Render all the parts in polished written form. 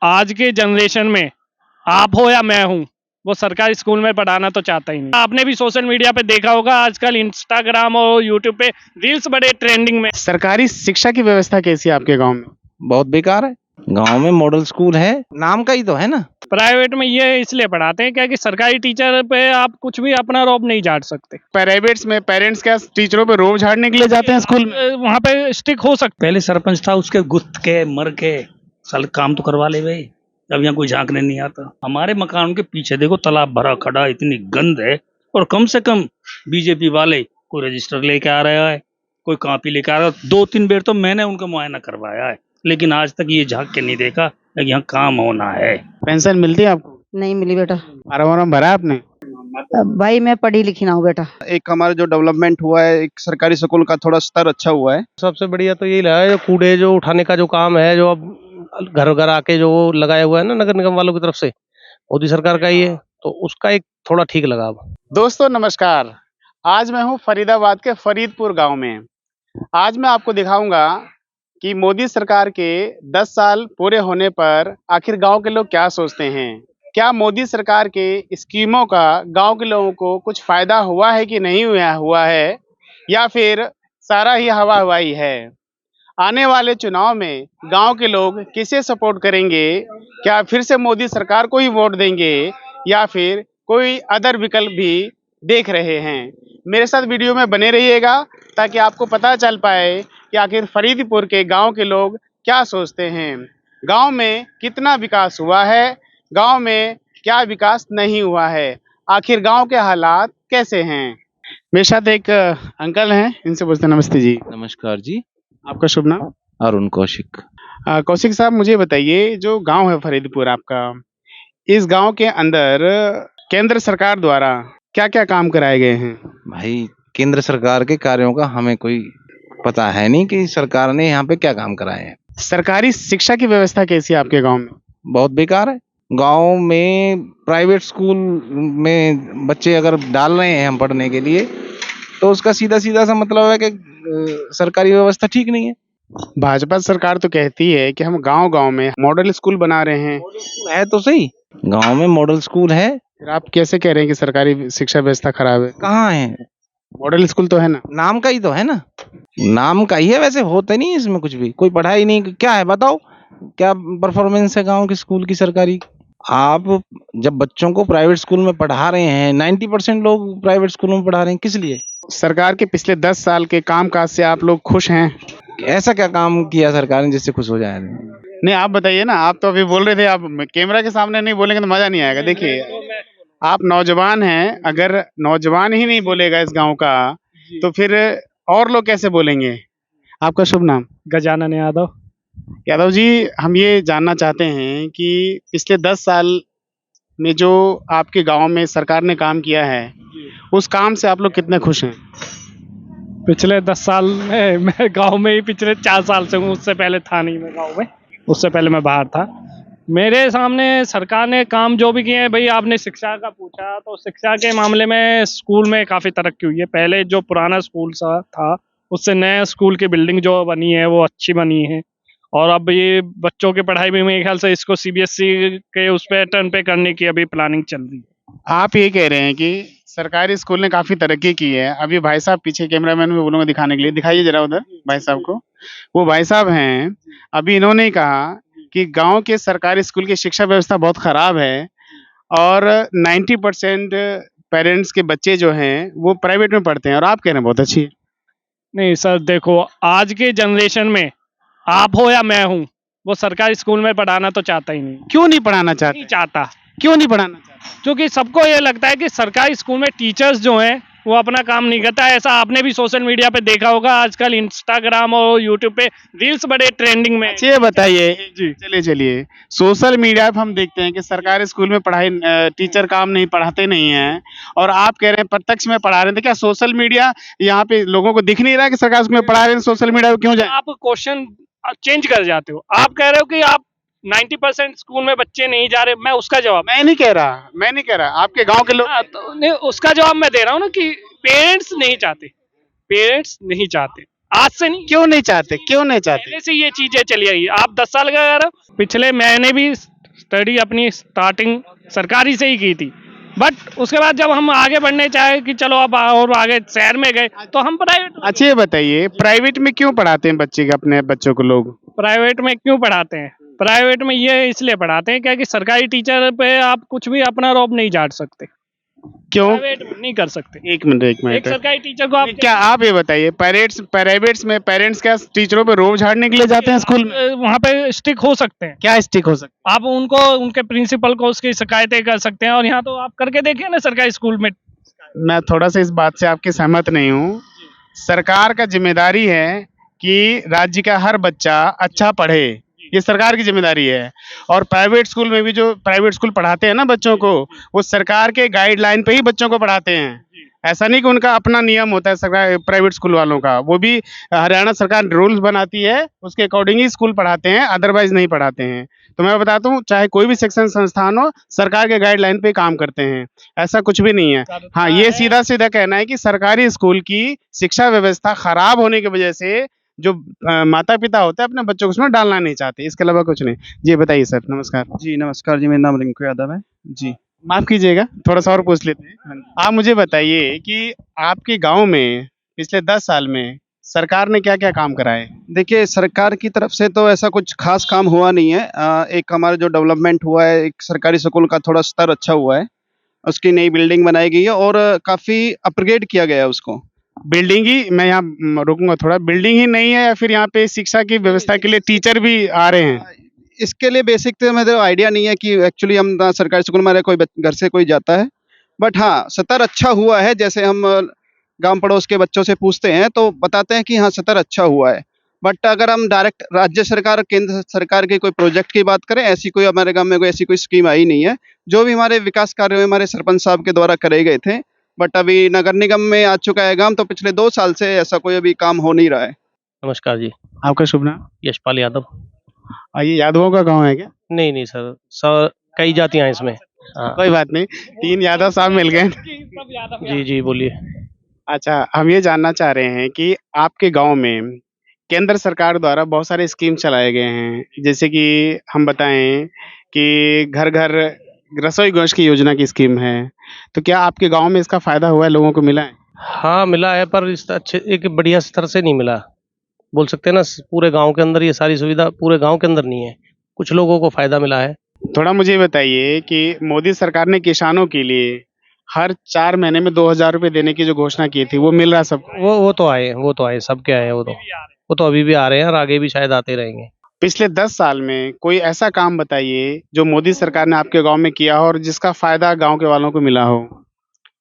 आज के जनरेशन में आप हो या मैं हूँ, वो सरकारी स्कूल में पढ़ाना तो चाहता ही नहीं। आपने भी सोशल मीडिया पे देखा होगा, आजकल इंस्टाग्राम और यूट्यूब पे रील्स बड़े ट्रेंडिंग में। सरकारी शिक्षा की व्यवस्था कैसी है आपके गांव में? बहुत बेकार है। गांव में मॉडल स्कूल है, नाम का ही तो है ना। प्राइवेट में ये इसलिए पढ़ाते हैं क्या कि सरकारी टीचर पे आप कुछ भी अपना रौब नहीं झाड़ सकते। प्राइवेट्स में पेरेंट्स क्या टीचरों पे रोब झाड़ने के लिए जाते हैं स्कूल में? वहाँ पे स्टिक हो सकते। पहले सरपंच था, उसके गुत्त के मर के साल काम तो करवा ले भाई। अब यहाँ कोई झांकने नहीं आता। हमारे मकान के पीछे देखो तालाब भरा खड़ा, इतनी गंद है। और कम से कम बीजेपी वाले कोई रजिस्टर लेके आ रहा है, कोई कॉपी लेके आ रहा है। 2-3 बार तो मैंने उनका मुआयना करवाया है, लेकिन आज तक ये झांक के नहीं देखा कि यहाँ काम होना है। पेंशन मिलती है आपको? नहीं मिली बेटा। फार्म भरा आपने? भाई मैं पढ़ी लिखी ना हूँ बेटा। एक हमारा जो डेवलपमेंट हुआ है, एक सरकारी स्कूल का थोड़ा स्तर अच्छा हुआ है। सबसे बढ़िया तो यही लगा जो कूड़े जो उठाने का जो काम है, जो अब घर घर आके जो लगाया हुआ है ना नगर निगम वालों की तरफ से, मोदी सरकार का ही है, तो उसका एक थोड़ा ठीक लगा। अब दोस्तों नमस्कार, आज मैं हूँ फरीदाबाद के फरीदपुर गांव में। आज मैं आपको दिखाऊंगा कि मोदी सरकार के 10 साल पूरे होने पर आखिर गांव के लोग क्या सोचते हैं। क्या मोदी सरकार के स्कीमों का गांव के लोगों को कुछ फायदा हुआ है कि नहीं हुआ है, या फिर सारा ही हवा हवाई है। आने वाले चुनाव में गांव के लोग किसे सपोर्ट करेंगे? क्या फिर से मोदी सरकार को ही वोट देंगे, या फिर कोई अदर विकल्प भी देख रहे हैं? मेरे साथ वीडियो में बने रहिएगा ताकि आपको पता चल पाए कि आखिर फरीदपुर के गांव के लोग क्या सोचते हैं। गांव में कितना विकास हुआ है, गांव में क्या विकास नहीं हुआ है, आखिर गांव के हालात कैसे हैं। मेरे साथ एक अंकल हैं, इनसे पूछते हैं। नमस्ते जी। नमस्कार जी। आपका शुभ नाम? अरुण कौशिक। कौशिक साहब, मुझे बताइए, जो गांव है फरीदपुर आपका, इस गांव के अंदर केंद्र सरकार द्वारा क्या क्या काम कराए गए हैं? भाई केंद्र सरकार के कार्यों का हमें कोई पता है नहीं कि सरकार ने यहाँ पे क्या काम कराए हैं। सरकारी शिक्षा की व्यवस्था कैसी है आपके गांव में? बहुत बेकार है। गांव में प्राइवेट स्कूल में बच्चे अगर डाल रहे हैं हम पढ़ने के लिए, तो उसका सीधा सीधा सा मतलब है कि सरकारी व्यवस्था ठीक नहीं है। भाजपा सरकार तो कहती है कि हम गांव गांव में मॉडल स्कूल बना रहे हैं। है तो सही, गांव में मॉडल स्कूल है। फिर आप कैसे कह रहे हैं कि सरकारी शिक्षा व्यवस्था खराब है? कहाँ है? मॉडल स्कूल तो है ना। नाम का ही तो है ना। नाम का ही है, वैसे होता नहीं है इसमें कुछ भी। कोई पढ़ाई नहीं, क्या है बताओ, क्या परफॉर्मेंस है गांव के स्कूल की सरकारी? आप जब बच्चों को प्राइवेट स्कूल में पढ़ा रहे हैं, 90% लोग प्राइवेट स्कूलों में पढ़ा रहे हैं, किस लिए? सरकार के पिछले 10 साल के कामकाज से आप लोग खुश हैं? ऐसा क्या काम किया सरकार ने जिससे खुश हो जाए? नहीं, आप बताइए ना। आप तो अभी बोल रहे थे, आप कैमरा के सामने नहीं बोलेंगे तो मजा नहीं आएगा। देखिए, आप नौजवान हैं, अगर नौजवान ही नहीं बोलेगा इस गांव का, तो फिर और लोग कैसे बोलेंगे? आपका शुभ नाम? गजानन यादव। यादव जी, हम ये जानना चाहते हैं कि पिछले 10 साल में जो आपके गांव में सरकार ने काम किया है, उस काम से आप लोग कितने खुश हैं? पिछले 10 साल में मैं गांव में ही पिछले 4 साल से हूँ। उससे पहले था नहीं मैं गांव में, उससे पहले मैं बाहर था। मेरे सामने सरकार ने काम जो भी किए हैं, भाई आपने शिक्षा का पूछा, तो शिक्षा के मामले में स्कूल में काफ़ी तरक्की हुई है। पहले जो पुराना स्कूल सा था, उससे नया स्कूल की बिल्डिंग जो बनी है वो अच्छी बनी है। और अब ये बच्चों की पढ़ाई भी मेरे ख्याल से इसको सीबीएसई के उस पैटर्न पे करने की अभी प्लानिंग चल रही है। आप ये कह रहे हैं कि सरकारी स्कूल ने काफी तरक्की की है। अभी भाई साहब पीछे, कैमरामैन में बोलूंगा दिखाने के लिए, दिखाइए जरा उधर भाई साहब को। वो भाई साहब हैं, अभी इन्होंने कहा कि गांव के सरकारी स्कूल की शिक्षा व्यवस्था बहुत खराब है और 90% पेरेंट्स के बच्चे जो हैं वो प्राइवेट में पढ़ते हैं, और आप कह रहे हैं बहुत अच्छी है। नहीं सर, देखो आज के जनरेशन में आप हो या मैं हूँ, वो सरकारी स्कूल में पढ़ाना तो चाहता ही नहीं। क्यों नहीं पढ़ाना चाहते? नहीं चाहता, क्यों नहीं पढ़ाना चाहते? क्योंकि सबको ये लगता है कि सरकारी स्कूल में टीचर्स जो हैं वो अपना काम नहीं करता। ऐसा आपने भी सोशल मीडिया पे देखा होगा, आजकल इंस्टाग्राम और यूट्यूब पे रील्स बड़े ट्रेंडिंग में। ये बताइए जी, चलिए सोशल मीडिया पे हम देखते हैं कि सरकारी स्कूल में पढ़ाई टीचर काम नहीं, पढ़ाते नहीं हैं, और आप कह रहे हैं प्रत्यक्ष में पढ़ा रहे हैं। तो क्या सोशल मीडिया यहाँ पे लोगों को दिख नहीं रहा है कि सरकारी स्कूल में पढ़ा रहे हैं? सोशल मीडिया पे क्यों जाए? आप क्वेश्चन चेंज कर जाते हो। आप कह रहे हो कि आप 90% स्कूल में बच्चे नहीं जा रहे, मैं उसका जवाब मैं नहीं कह रहा, आपके गांव के लोग। तो नहीं, उसका जवाब मैं दे रहा हूँ ना कि पेरेंट्स नहीं चाहते। आज से नहीं, क्यों नहीं चाहते, क्यों नहीं चाहते? पहले से ये चीजें चली आई। आप 10 साल का अगर पिछले मैंने भी स्टडी अपनी स्टार्टिंग सरकारी से ही की थी, बट उसके बाद जब हम आगे बढ़ने चाहे कि चलो अब और आगे शहर में गए तो हम प्राइवेट। अच्छा ये बताइए, प्राइवेट में क्यों पढ़ाते हैं बच्चे के, अपने बच्चों को लोग? प्राइवेट में क्यों पढ़ाते हैं? प्राइवेट में ये इसलिए पढ़ाते हैं क्योंकि सरकारी टीचर पे आप कुछ भी अपना रौब नहीं झाड़ सकते, क्यों? प्राइवेट में नहीं कर सकते। एक मिनट, एक एक मिनट। सरकारी टीचर को आप क्या आप ये बताइए, प्राइवेट्स में पेरेंट्स क्या टीचरों पे रोब झाड़ने के लिए जाते हैं स्कूल में? वहाँ पे स्टिक हो सकते हैं, क्या स्टिक हो सकता आप उनको उनके प्रिंसिपल को उसकी शिकायतें कर सकते हैं। और यहाँ तो आप करके देखिए ना सरकारी स्कूल में। है? मैं थोड़ा सा इस बात से आपके सहमत नहीं हूँ। सरकार का जिम्मेदारी है कि राज्य का हर बच्चा अच्छा पढ़े, ये सरकार की जिम्मेदारी है। और प्राइवेट स्कूल में भी जो प्राइवेट स्कूल पढ़ाते हैं ना बच्चों को, वो सरकार के गाइडलाइन पे ही बच्चों को पढ़ाते हैं। ऐसा नहीं कि उनका अपना नियम होता है सरकार प्राइवेट स्कूल वालों का, वो भी हरियाणा सरकार रूल्स बनाती है, उसके अकॉर्डिंग ही स्कूल पढ़ाते हैं, अदरवाइज नहीं पढ़ाते हैं। तो मैं बताता हूँ, चाहे कोई भी शिक्षण संस्थान हो, सरकार के गाइडलाइन पे काम करते हैं, ऐसा कुछ भी नहीं है। हाँ, ये सीधा सीधा कहना है कि सरकारी स्कूल की शिक्षा व्यवस्था खराब होने की वजह से जो माता पिता होते हैं अपने बच्चों को उसमें डालना नहीं चाहते, इसके अलावा कुछ नहीं। जी बताइए सर, नमस्कार। जी नमस्कार जी, मेरा नाम रिंकू यादव है जी। माफ कीजिएगा, थोड़ा सा और पूछ लेते हैं। आप मुझे बताइए कि आपके गांव में पिछले 10 साल में सरकार ने क्या क्या काम कराए? देखिए, सरकार की तरफ से तो ऐसा कुछ खास काम हुआ नहीं है। एक हमारा जो डेवलपमेंट हुआ है, एक सरकारी स्कूल का थोड़ा स्तर अच्छा हुआ है, उसकी नई बिल्डिंग बनाई गई है और काफ़ी अपग्रेड किया गया है उसको। बिल्डिंग ही, मैं यहाँ रुकूंगा थोड़ा, बिल्डिंग ही नहीं है या फिर यहाँ पे शिक्षा की व्यवस्था के लिए टीचर भी आ रहे हैं? इसके लिए बेसिक तो मेरे आइडिया नहीं है कि एक्चुअली हम सरकारी स्कूल में कोई घर से कोई जाता है, बट हाँ स्तर अच्छा हुआ है। जैसे हम गांव पड़ोस के बच्चों से पूछते हैं तो बताते हैं कि हाँ स्तर अच्छा हुआ है। बट अगर हम डायरेक्ट राज्य सरकार केंद्र सरकार के कोई प्रोजेक्ट की बात करें, ऐसी कोई हमारे गांव में कोई ऐसी कोई स्कीम आई नहीं है। जो भी हमारे विकास कार्य हमारे सरपंच साहब के द्वारा करे गए थे, बट अभी नगर निगम में आ चुका है काम, तो पिछले 2 साल से ऐसा कोई अभी काम हो नहीं रहा है। नमस्कार जी। आपका शुभ नाम? यशपाल यादव। ये यादवों का गांव है क्या? नहीं नहीं सर, सर कई जातियां हैं इसमें। हाँ कोई बात नहीं, 3 यादव साहब मिल गए। जी जी बोलिए। अच्छा, हम ये जानना चाह रहे हैं कि आपके गांव में केंद्र सरकार द्वारा बहुत सारे स्कीम चलाए गए हैं, जैसे कि हम बताएं कि घर घर रसोई गैस की योजना की स्कीम है, तो क्या आपके गांव में इसका फायदा हुआ है, लोगों को मिला है? हाँ मिला है, पर इस अच्छे एक बढ़िया स्तर से नहीं मिला। बोल सकते हैं ना, पूरे गांव के अंदर ये सारी सुविधा पूरे गांव के अंदर नहीं है, कुछ लोगों को फायदा मिला है। थोड़ा मुझे ये बताइए कि मोदी सरकार ने किसानों के लिए हर 4 महीने में 2,000 रुपए देने की जो घोषणा की थी, वो मिल रहा है सबको? वो तो आए सबके आए हैं। वो तो अभी भी आ रहे हैं और आगे भी शायद आते रहेंगे। पिछले 10 साल में कोई ऐसा काम बताइए जो मोदी सरकार ने आपके गांव में किया हो और जिसका फायदा गांव के वालों को मिला हो।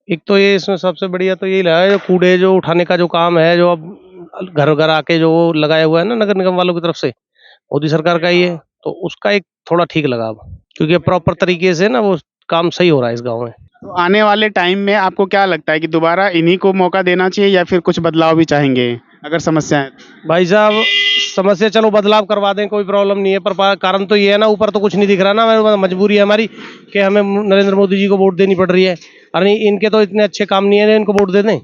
एक तो ये इसमें सबसे बढ़िया तो यही लगा है, जो कूड़े जो उठाने का जो काम है, जो अब घर घर आके जो लगाया हुआ है ना नगर निगम वालों की तरफ से, मोदी सरकार का ही है, तो उसका एक थोड़ा ठीक लगा अब, क्योंकि प्रॉपर तरीके से ना वो काम सही हो रहा है इस गांव में। तो आने वाले टाइम में आपको क्या लगता है कि दोबारा इन्हीं को मौका देना चाहिए या फिर कुछ बदलाव भी चाहेंगे अगर समस्या है? भाई साहब समस्या चलो बदलाव करवा दें, कोई प्रॉब्लम नहीं है, पर कारण तो ये है ना, ऊपर तो कुछ नहीं दिख रहा ना। मजबूरी है हमारी कि हमें नरेंद्र मोदी जी को वोट देनी पड़ रही है। अरे इनके तो इतने अच्छे काम नहीं है, इनको वोट दे दें।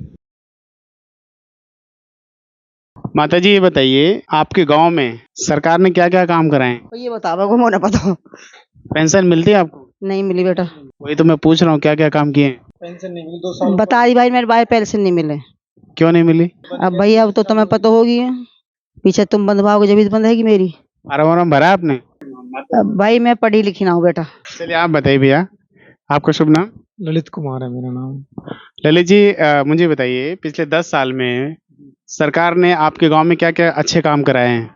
माता जी ये बताइए, आपके गांव में सरकार ने क्या क्या काम कराए? ये बताओ को मोने पता पेंशन मिलती है आपको? नहीं मिली बेटा। वही तो मैं पूछ रहा हूँ, क्या क्या काम किए? बता दी भाई, मेरे भाई पेंशन नहीं मिले। क्यों नहीं मिली? अब भैया अब तो तुम्हें पता होगी है, पीछे तुम बंधवाओगे जब बंद है मेरी। फार्म भरा आपने? अब भाई मैं पढ़ी लिखी ना हूँ बेटा। चलिए आप बताइए भैया, आपका शुभ नाम? ललित कुमार है मेरा नाम। ललित जी, मुझे बताइए पिछले 10 साल में सरकार ने आपके गांव में क्या क्या अच्छे काम कराए हैं?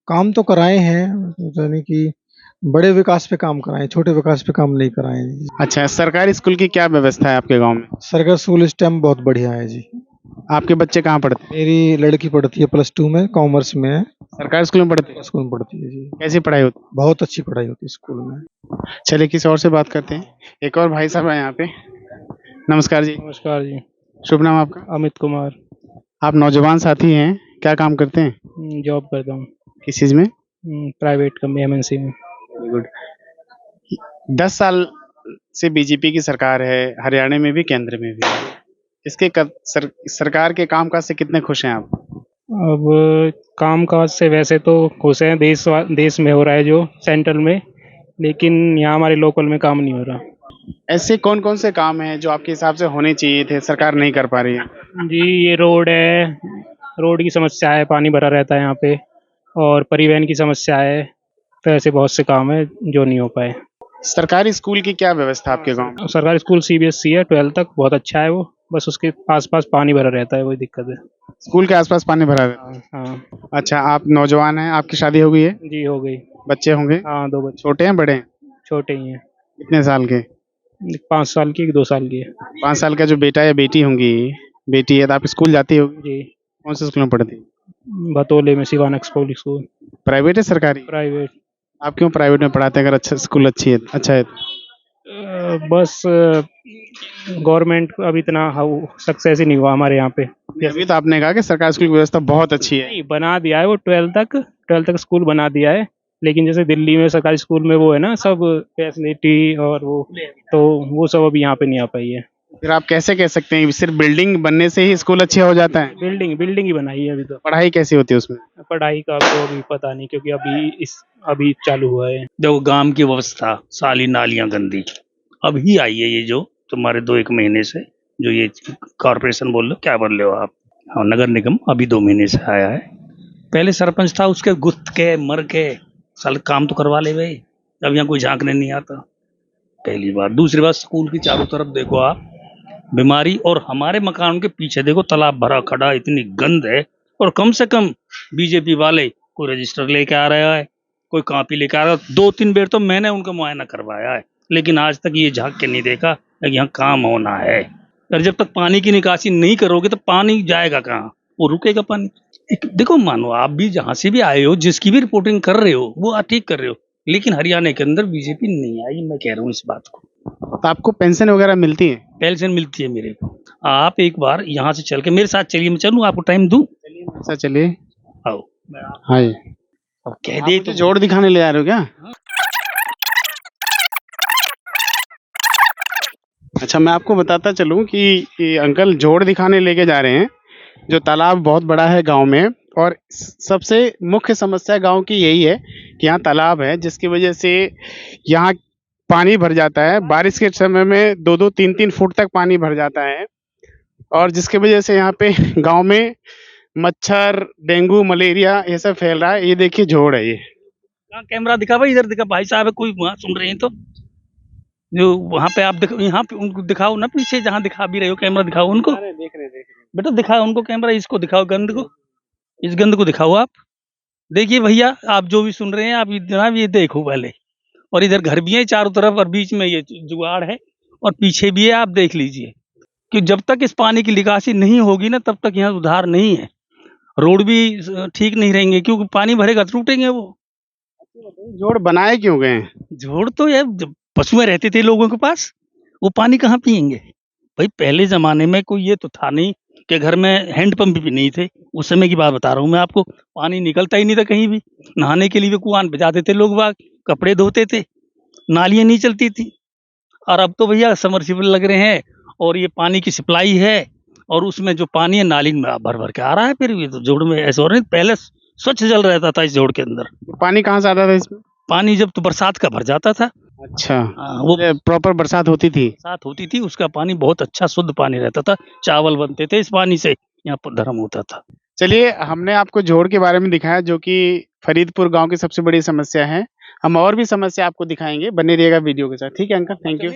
काम तो कराए हैं, यानी कि बड़े विकास पे काम कराए, छोटे विकास पे काम नहीं कराए जी। अच्छा, सरकारी स्कूल की क्या व्यवस्था है आपके गांव में? सरकारी स्कूल इस टाइम बहुत बढ़िया है जी। आपके बच्चे कहाँ पढ़ते हैं? मेरी लड़की पढ़ती है +2 में, कॉमर्स में है। सरकारी स्कूल में पढ़ते हैं? स्कूल में पढ़ती है जी। कैसी पढ़ाई होती बहुत अच्छी पढ़ाई होती है स्कूल में। है? चलिए किसी और से बात करते हैं। एक और भाई साहब है यहाँ पे। नमस्कार जी। नमस्कार जी। शुभ नाम आपका? अमित कुमार। आप नौजवान साथी हैं, क्या काम करते हैं? जॉब करता हूँ किस चीज में? प्राइवेट कंपनी MNC में। गुड। 10 साल से बीजेपी की सरकार है, हरियाणा में भी केंद्र में भी। इसके सरकार के कामकाज से कितने खुश हैं आप? अब काम काज से वैसे तो खुश हैं, देश में हो रहा है जो सेंट्रल में, लेकिन यहाँ हमारे लोकल में काम नहीं हो रहा। ऐसे कौन कौन से काम हैं जो आपके हिसाब से होने चाहिए थे, सरकार नहीं कर पा रही है? जी, ये रोड है, रोड की समस्या है, पानी भरा रहता है यहाँ पे, और परिवहन की समस्या है। तो ऐसे बहुत से काम है जो नहीं हो पाए। सरकारी स्कूल की क्या व्यवस्था आपके गांव में? सरकारी स्कूल सीबीएसई है, 12 तक बहुत अच्छा है वो, बस उसके आसपास पानी भरा रहता है, वही दिक्कत है। स्कूल के आसपास पानी भरा रहता है। हाँ अच्छा, आप नौजवान हैं, आपकी शादी हो गई है? जी, हो गई। बच्चे होंगे? हाँ, 2 बच्चे छोटे हैं बड़े हैं? छोटे ही हैं, कितने साल के? 5 साल की, 2 साल की है। 5 साल का जो बेटा या बेटी होंगी, बेटी है तो आप स्कूल जाती होगी? जी, कौन से स्कूल में पढ़ती है? भतोले में शिवानक पब्लिक स्कूल। प्राइवेट है सरकारी? प्राइवेट। आप क्यों प्राइवेट में पढ़ाते हैं अगर अच्छा स्कूल अच्छी है, अच्छा है तो? बस गवर्नमेंट अब इतना सक्सेस ही नहीं हुआ हमारे यहाँ पे। अभी तो आपने कहा कि सरकारी स्कूल की व्यवस्था बहुत अच्छी है। नहीं, बना दिया है वो 12 तक स्कूल बना दिया है, लेकिन जैसे दिल्ली में सरकारी स्कूल में वो है ना सब फैसिलिटी और वो, तो वो सब अभी यहाँ पे नहीं आ पाई है। फिर आप कैसे कह सकते हैं सिर्फ बिल्डिंग बनने से ही स्कूल अच्छा हो जाता है? बिल्डिंग ही बनाई है अभी तो। पढ़ाई कैसी होती है उसमें? पढ़ाई का तो अभी पता नहीं, क्योंकि अभी चालू हुआ है। देखो गांव की अवस्था, साली नालियां गंदी, अभी आई है ये जो तुम्हारे 2-1 महीने से, जो ये कॉरपोरेशन बोल लो, क्या बोल रहे हो आप, हाँ नगर निगम, अभी 2 महीने से आया है। पहले सरपंच था, उसके गुत्थ के मर के साल काम तो करवा ले भाई, अब यहाँ कोई झांकने नहीं आता, पहली बात। दूसरी बात, स्कूल की चारों तरफ देखो आप, बीमारी, और हमारे मकान के पीछे देखो तालाब भरा खड़ा, इतनी गंद है। और कम से कम बीजेपी वाले कोई रजिस्टर लेके आ रहा है, कोई कॉपी लेके आ रहा है। 2-3 बार तो मैंने उनका मुआयना करवाया है, लेकिन आज तक ये झांक के नहीं देखा कि यहाँ काम होना है। और जब तक पानी की निकासी नहीं करोगे तो पानी जाएगा कहाँ, वो रुकेगा पानी। देखो मानो आप भी जहां से भी आए हो, जिसकी भी रिपोर्टिंग कर रहे हो, वो आप ठीक कर रहे हो, लेकिन हरियाणा के अंदर बीजेपी नहीं आई, मैं कह रहा हूँ इस बात को। तो आपको पेंशन वगैरह मिलती है? पेंशन मिलती है मेरे को। आप एक बार यहाँ से चल के मेरे साथ चलिए, मैं चलूँ, आपको टाइम दूं? अच्छा चलिए। आओ। हाँ, अब कह दे तो जोड़ दिखाने ले आ रहे हो क्या? अच्छा, मैं आपको बताता चलूं कि अंकल जोड़ दिखाने लेके जा रहे हैं। जो तालाब बहुत बड़ा है गांव में, और सबसे मुख्य समस्या गांव की यही है कि यहाँ तालाब है, जिसकी वजह से यहाँ पानी भर जाता है। बारिश के समय में 2-2, 3-3 फुट तक पानी भर जाता है, और जिसकी वजह से यहाँ पे गांव में मच्छर, डेंगू, मलेरिया ये सब फैल रहा है। ये देखिए जोड़ है ये। कहाँ कैमरा दिखा भाई, इधर दिखा, भाई साहब है कोई वहाँ सुन रहे हैं तो, जो वहाँ पे आप यहाँ पे उनको दिखाओ ना, पीछे जहाँ दिखा भी रहे हो, कैमरा दिखाओ उनको। देख रहे बेटा दिखाओ उनको कैमरा, इसको दिखाओ, गंद को, इस गंद को दिखाओ आप। देखिए भैया, आप जो भी सुन रहे हैं, आप जनाब ये देखो पहले। और इधर घर भी है चारों तरफ, और बीच में ये जुगाड़ है, और पीछे भी है, आप देख लीजिए। कि जब तक इस पानी की निकासी नहीं होगी ना, तब तक यहाँ सुधार नहीं है। रोड भी ठीक नहीं रहेंगे, क्योंकि पानी भरेगा तो टूटेंगे वो। जोड़ बनाए क्यों गए हैं? जोड़ तो यार जब पशुएं रहते थे लोगों के पास, वो पानी कहाँ पियेंगे भाई। पहले जमाने में कोई ये तो था नहीं कि घर में हैंडपंप भी नहीं थे। उस समय की बात बता रहा हूँ मैं आपको, पानी निकलता ही नहीं था कहीं भी। नहाने के लिए भी कुआं पे जाते थे लोग बाग, कपड़े धोते थे, नालियां नहीं चलती थी। और अब तो भैया समरसीबल लग रहे हैं, और ये पानी की सप्लाई है, और उसमें जो पानी है नाली में भर भर के आ रहा है। फिर ये तो जोड़ में ऐसा हो रहा है, पहले स्वच्छ जल रहता था इस जोड़ के अंदर। पानी कहाँ से आता था इसमें? पानी जब तो बरसात का भर जाता था। अच्छा, वो प्रॉपर बरसात होती थी? बरसात होती थी, उसका पानी बहुत अच्छा शुद्ध पानी रहता था, चावल बनते थे इस पानी से, यहाँ पर धर्म होता था। चलिए, हमने आपको जोड़ के बारे में दिखाया, जो कि फरीदपुर गांव की सबसे बड़ी समस्या है। हम और भी समस्या आपको दिखाएंगे, बने रहिएगा वीडियो के साथ। ठीक है अंकल, थैंक यू।